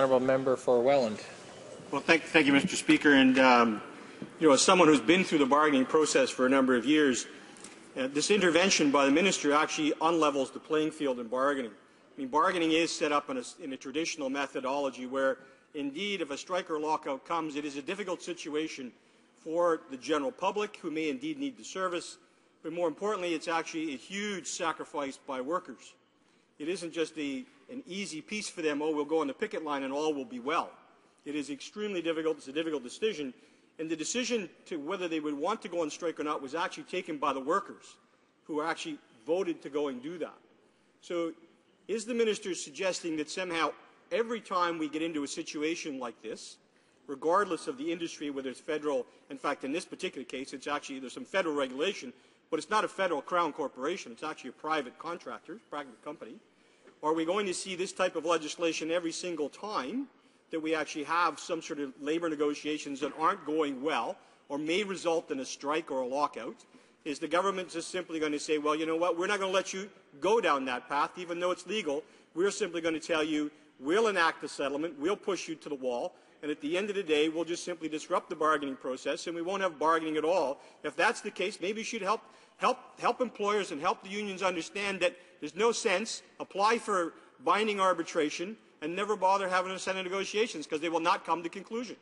Honourable member for Welland. Well, thank you, Mr. Speaker. And as someone who's been through the bargaining process for a number of years, this intervention by the minister actually unlevels the playing field in bargaining. I mean, bargaining is set up in a traditional methodology where, indeed, if a strike or lockout comes, it is a difficult situation for the general public, who may indeed need the service. But more importantly, it's actually a huge sacrifice by workers. It isn't just an easy piece for them, oh, we'll go on the picket line and all will be well. It is extremely difficult. It's a difficult decision. And the decision to whether they would want to go on strike or not was actually taken by the workers, who actually voted to go and do that. So is the minister suggesting that somehow every time we get into a situation like this, regardless of the industry, whether it's federal, in fact, in this particular case, it's actually, there's some federal regulation, but it's not a federal crown corporation. It's actually a private contractor, private company. Are we going to see this type of legislation every single time that we actually have some sort of labour negotiations that aren't going well or may result in a strike or a lockout? Is the government just simply going to say, well, you know what, we're not going to let you go down that path, even though it's legal. We're simply going to tell you, we'll enact a settlement, we'll push you to the wall, and at the end of the day, we'll just simply disrupt the bargaining process and we won't have bargaining at all. If that's the case, maybe you should help employers and help the unions understand that there's no sense, apply for binding arbitration and never bother having a set of negotiations because they will not come to conclusion.